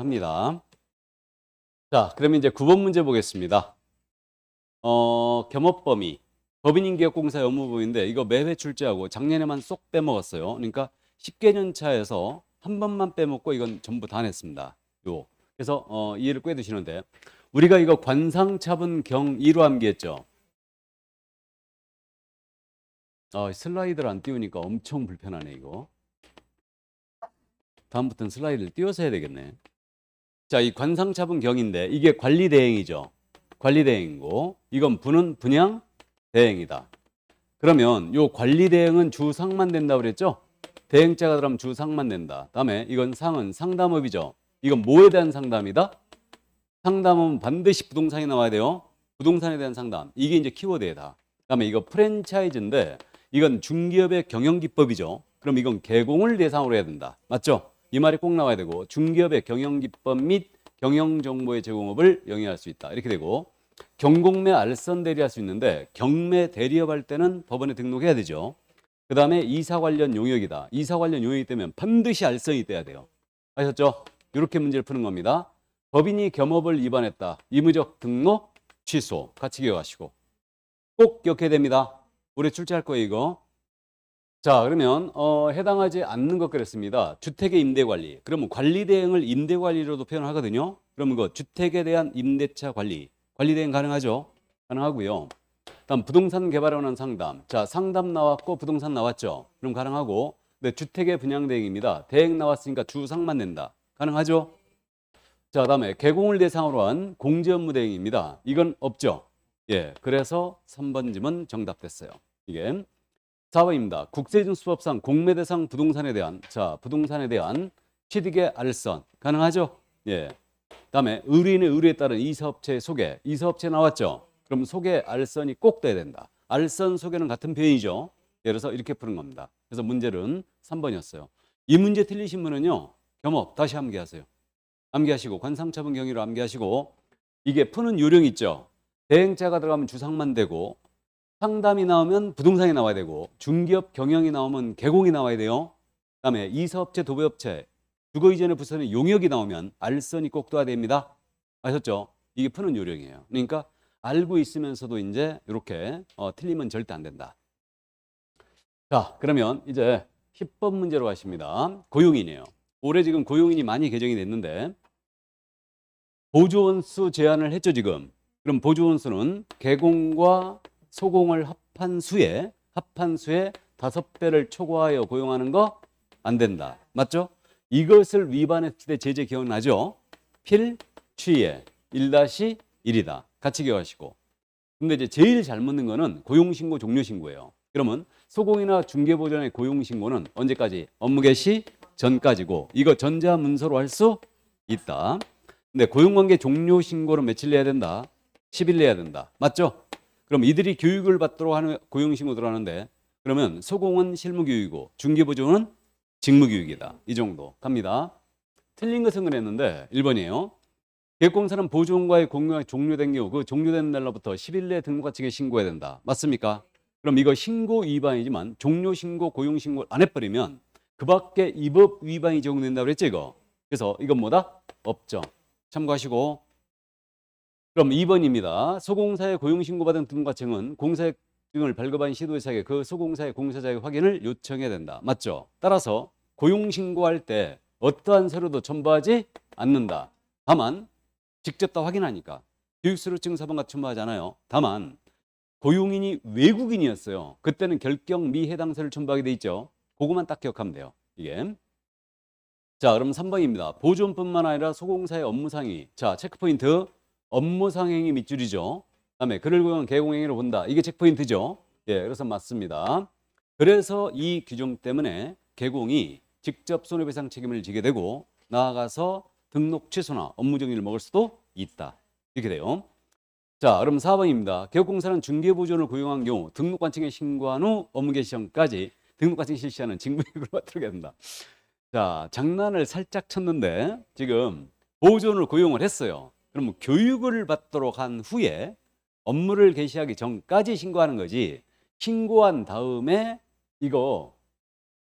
합니다. 자, 그러면 이제 9번 문제 보겠습니다. 겸업범위. 법인인계약공사의 업무범위인데 이거 매회 출제하고 작년에만 쏙 빼먹었어요. 그러니까 10개년 차에서 한 번만 빼먹고 이건 전부 다 냈습니다. 그래서 이해를 꿰두시는데 우리가 이거 관상차분 경이로 암기했죠. 슬라이드를 안 띄우니까 엄청 불편하네 이거. 다음부터는 슬라이드를 띄워서 해야 되겠네. 자, 이 관상차분 경인데 이게 관리대행이죠. 관리대행이고 이건 부는 분양 대행이다. 그러면 요 관리대행은 주상만 된다고 그랬죠? 대행자가 들어가면 주상만 된다. 다음에 이건 상은 상담업이죠. 이건 뭐에 대한 상담이다? 상담은 반드시 부동산이 나와야 돼요. 부동산에 대한 상담. 이게 이제 키워드에다. 그다음에 이거 프랜차이즈인데 이건 중기업의 경영기법이죠. 그럼 이건 개공을 대상으로 해야 된다. 맞죠? 이 말이 꼭 나와야 되고 중기업의 경영기법 및 경영정보의 제공업을 영위할 수 있다. 이렇게 되고 경공매 알선 대리할 수 있는데 경매 대리업 할 때는 법원에 등록해야 되죠. 그 다음에 이사 관련 용역이다. 이사 관련 용역이 되면 반드시 알선이 돼야 돼요. 아셨죠? 이렇게 문제를 푸는 겁니다. 법인이 겸업을 위반했다. 의무적 등록 취소. 같이 기억하시고 꼭 기억해야 됩니다. 올해 출제할 거예요 이거. 자, 그러면 해당하지 않는 것 그랬습니다. 주택의 임대관리. 그러면 관리대행을 임대관리로도 표현하거든요. 그러면 그 주택에 대한 임대차 관리. 관리대행 가능하죠? 가능하고요. 다음 부동산 개발에 관한 상담. 자, 상담 나왔고 부동산 나왔죠? 그럼 가능하고. 네, 주택의 분양대행입니다. 대행 나왔으니까 주상만 낸다. 가능하죠? 자, 다음에 개공을 대상으로 한 공제업무대행입니다. 이건 없죠? 예, 그래서 3번 지문 정답됐어요. 이게 4번입니다. 국세징수법상 공매대상 부동산에 대한 부동산에 대한 취득의 알선 가능하죠? 예. 다음에 의뢰인의 의뢰에 따른 이사업체 소개. 이사업체 나왔죠? 그럼 소개 알선이 꼭 돼야 된다. 알선 소개는 같은 표현이죠. 그래서 이렇게 푸는 겁니다. 그래서 문제는 3번이었어요. 이 문제 틀리신 분은요. 겸업 다시 암기하세요. 암기하시고 관상차분 경위로 암기하시고 이게 푸는 요령 있죠. 대행자가 들어가면 주상만 되고 상담이 나오면 부동산이 나와야 되고 중기업 경영이 나오면 개공이 나와야 돼요. 그다음에 이사업체, 도배업체, 주거 이전의 부서는 용역이 나오면 알선이 꼭 떠야 됩니다. 아셨죠? 이게 푸는 요령이에요. 그러니까 알고 있으면서도 이제 이렇게 틀리면 절대 안 된다. 자, 그러면 이제 10번 문제로 가십니다. 고용인이에요. 올해 지금 고용인이 많이 개정이 됐는데 보조원수 제한을 했죠 지금. 그럼 보조원수는 개공과 소공을 합한 수에 5배를 초과하여 고용하는 거 안 된다. 맞죠? 이것을 위반했을 때 제재 기억나죠? 필취의 1-1이다. 같이 기억하시고. 근데 이제 제일 잘못 넣은 거는 고용신고 종료신고예요. 그러면 소공이나 중개보전의 고용신고는 언제까지? 업무 개시 전까지고 이거 전자문서로 할 수 있다. 근데 고용관계 종료신고는 며칠 내야 된다? 10일 내야 된다. 맞죠? 그럼 이들이 교육을 받도록 하는 고용신고 들어가는데 그러면 소공은 실무교육이고 중개보조는 직무교육이다. 이 정도 갑니다. 틀린 것은 그랬는데 1번이에요. 계획공사는 보조원과의 공유가 종료된 경우 그 종료된 날로부터 10일 내에 등록과측에 신고해야 된다. 맞습니까? 그럼 이거 신고 위반이지만 종료신고, 고용신고를 안 해버리면 그 밖에 이 법 위반이 적용된다고 그랬죠 이거. 그래서 이건 뭐다? 없죠. 참고하시고. 그럼 2번입니다. 소공사의 고용신고받은 등록과증은 공사의 등을 발급한 시도회사에게 그 소공사의 공사자의 확인을 요청해야 된다. 맞죠? 따라서 고용신고할 때 어떠한 서류도 첨부하지 않는다. 다만 직접 다 확인하니까 교육서류 사본 같이 첨부하잖아요. 다만 고용인이 외국인이었어요. 그때는 결격 미 해당서를 첨부하게 돼 있죠. 그것만 딱 기억하면 돼요. 이게. 자, 그럼 3번입니다. 보존뿐만 아니라 소공사의 업무상의. 자, 체크포인트. 업무상행위 밑줄이죠. 그다음에 그를 고용한 개공행위로 본다. 이게 체크포인트죠. 예, 그래서 맞습니다. 그래서 이 규정 때문에 개공이 직접 손해배상 책임을 지게 되고 나아가서 등록 취소나 업무 정지를 먹을 수도 있다. 이렇게 돼요. 자, 그럼 4번입니다. 개업공사는 중개보조원을 고용한 경우 등록관청에 신고한 후 업무 개시 전까지 등록관청 실시하는 직무유익을 받도록 해야 된다. 자, 장난을 살짝 쳤는데 지금 보조원을 고용을 했어요. 그러면 교육을 받도록 한 후에 업무를 개시하기 전까지 신고하는 거지 신고한 다음에 이거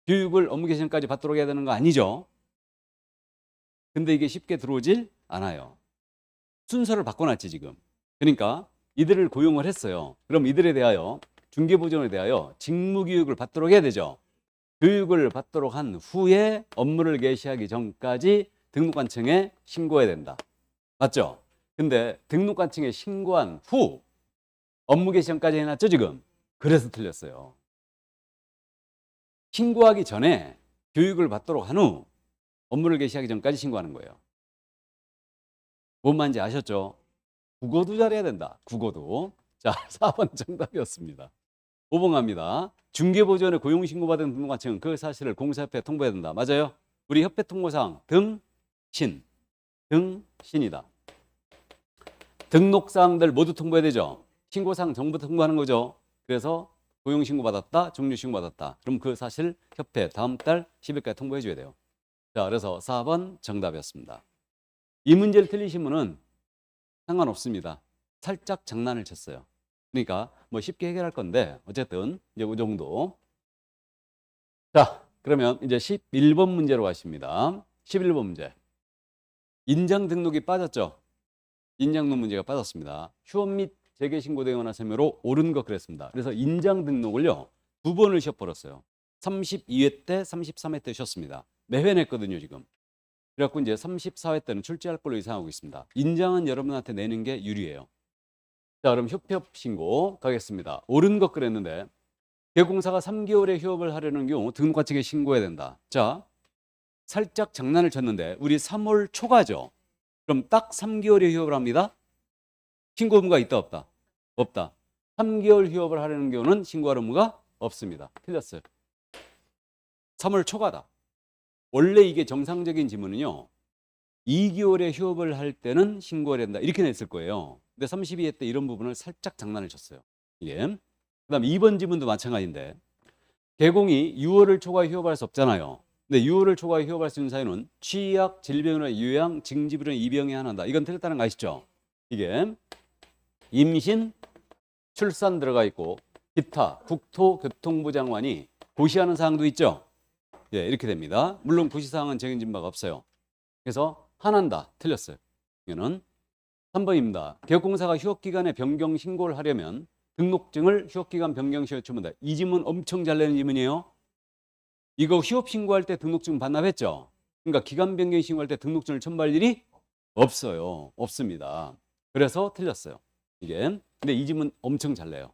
교육을 업무 개시 전까지 받도록 해야 되는 거 아니죠? 근데 이게 쉽게 들어오질 않아요. 순서를 바꿔놨지 지금. 그러니까 이들을 고용을 했어요. 그럼 이들에 대하여 중개보존에 대하여 직무교육을 받도록 해야 되죠. 교육을 받도록 한 후에 업무를 개시하기 전까지 등록관청에 신고해야 된다. 맞죠? 근데 등록관청에 신고한 후 업무 개시 전까지 해놨죠 지금. 그래서 틀렸어요. 신고하기 전에 교육을 받도록 한 후 업무를 개시하기 전까지 신고하는 거예요. 뭔 말인지 아셨죠? 국어도 잘해야 된다. 국어도. 자, 4번 정답이었습니다. 5번 갑니다. 중개보조원에 고용신고받은 등록관청은 그 사실을 공사협회에 통보해야 된다. 맞아요? 우리 협회 통보사항 등신이다. 등록사항들 모두 통보해야 되죠. 신고사항 전부 통보하는 거죠. 그래서 고용신고받았다, 종료신고받았다. 그럼 그 사실 협회 다음 달 10일까지 통보해 줘야 돼요. 자, 그래서 4번 정답이었습니다. 이 문제를 틀리신 분은 상관없습니다. 살짝 장난을 쳤어요. 그러니까 뭐 쉽게 해결할 건데 어쨌든 이제 그 정도. 자, 그러면 이제 11번 문제로 가십니다. 11번 문제. 인장 등록이 빠졌죠. 인장 등록 문제가 빠졌습니다. 휴업 및 재개신고 대응원화 참여로 옳은 것 그랬습니다. 그래서 인장 등록을요 2번을 쉬어버렸어요. 32회 때, 33회 때 쉬었습니다. 매회 냈거든요 지금. 그래갖고 이제 34회 때는 출제할 걸로 예상하고 있습니다. 인장은 여러분한테 내는 게 유리해요. 자, 그럼 휴업 신고 가겠습니다. 옳은 것 그랬는데 개공사가 3개월의 휴업을 하려는 경우 등록관청에 신고해야 된다. 자, 살짝 장난을 쳤는데 우리 3월 초가죠. 그럼 딱 3개월의 휴업을 합니다. 신고 의무가 있다 없다? 없다. 3개월 휴업을 하려는 경우는 신고할 의무가 없습니다. 틀렸어요. 3월 초가다. 원래 이게 정상적인 지문은요 2개월의 휴업을 할 때는 신고를 한다 이렇게 냈을 거예요. 근데 32회 때 이런 부분을 살짝 장난을 쳤어요. 예. 그 다음 2번 지문도 마찬가지인데 개공이 6월을 초과해 휴업할 수 없잖아요. 근데 6월을 초과해 휴업할 수 있는 사유는 취약, 질병이나 요양, 징집이나 입영에 하나다. 이건 틀렸다는 거 아시죠? 이게 임신, 출산 들어가 있고 기타, 국토교통부 장관이 고시하는 사항도 있죠. 예, 이렇게 됩니다. 물론 고시사항은 정해진 바가 없어요. 그래서 하나다 틀렸어요. 이거는 3번입니다. 개업공사가 휴업기간에 변경 신고를 하려면 등록증을 휴업기간 변경 시에 첨부한다. 이 지문 엄청 잘 내는 지문이에요. 이거 휴업 신고할 때 등록증 반납했죠. 그러니까 기간 변경 신고할 때 등록증을 첨부할 일이 없어요. 없습니다. 그래서 틀렸어요. 이게. 근데 이 지문 엄청 잘 내요.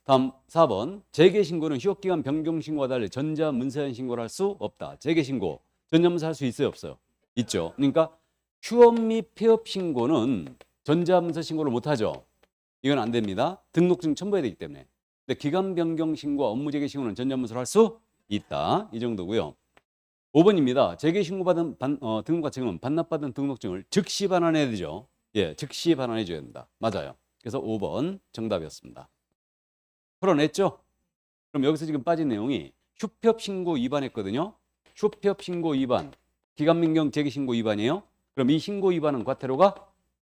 다음 4번. 재개신고는 휴업기간 변경 신고와 달리 전자문서현 신고를 할 수 없다. 재개신고. 전자문서 할 수 있어요? 없어요? 있죠. 그러니까 휴업 및 폐업 신고는 전자문서 신고를 못하죠. 이건 안 됩니다. 등록증 첨부해야 되기 때문에. 근데 기간 변경 신고와 업무 재개 신고는 전자문서로 할 수 있다. 이 정도고요. 5번입니다. 재개 신고받은 등록관청은 반납받은 등록증을 즉시 반환해야 되죠. 예, 즉시 반환해 줘야 된다. 맞아요. 그래서 5번 정답이었습니다. 풀어냈죠? 그럼 여기서 지금 빠진 내용이 휴업 신고 위반했거든요. 휴업 신고 위반, 기간 변경 재개 신고 위반이에요. 그럼 이 신고 위반은 과태료가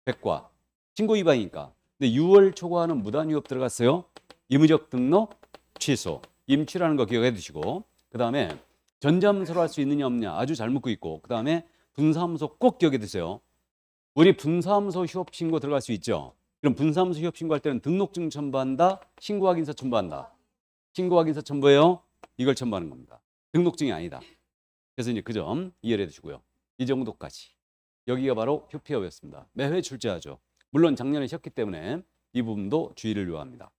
100과. 신고 위반이니까. 근데 6월 초과하는 무단 휴업 들어갔어요. 임의적 등록 취소. 임취라는 거 기억해 두시고. 그다음에 전자문서로 할 수 있느냐 없느냐 아주 잘 묻고 있고. 그다음에 분사무소 꼭 기억해 두세요. 우리 분사무소 휴업 신고 들어갈 수 있죠. 그럼 분사무소 휴업 신고할 때는 등록증 첨부한다. 신고확인서 첨부한다. 신고확인서 첨부해요. 이걸 첨부하는 겁니다. 등록증이 아니다. 그래서 이제 그 점 이해해 두시고요. 이 정도까지. 여기가 바로 휴피업이었습니다. 매회 출제하죠. 물론 작년에 쉬었기 때문에 이 부분도 주의를 요합니다.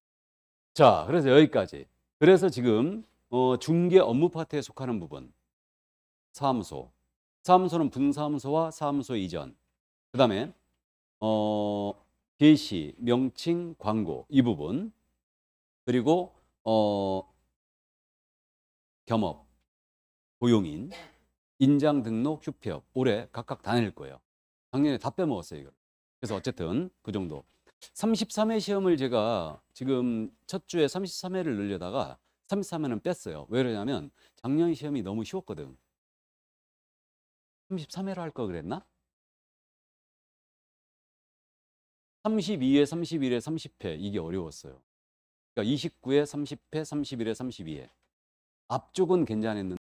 자, 그래서 여기까지. 그래서 지금 중개 업무 파트에 속하는 부분. 사무소. 사무소는 분사무소와 사무소 이전. 그 다음에 게시, 명칭, 광고 이 부분. 그리고 겸업, 고용인, 인장 등록, 휴폐업 올해 각각 다 낼 거예요. 작년에 다 빼먹었어요 이걸. 그래서 어쨌든 그 정도. 33회 시험을 제가 지금 첫 주에 33회를 늘려다가 33회는 뺐어요. 왜 그러냐면 작년 시험이 너무 쉬웠거든. 33회로 할 거 그랬나? 32회, 31회, 30회 이게 어려웠어요. 그러니까 29회, 30회, 31회, 32회. 앞쪽은 괜찮았는데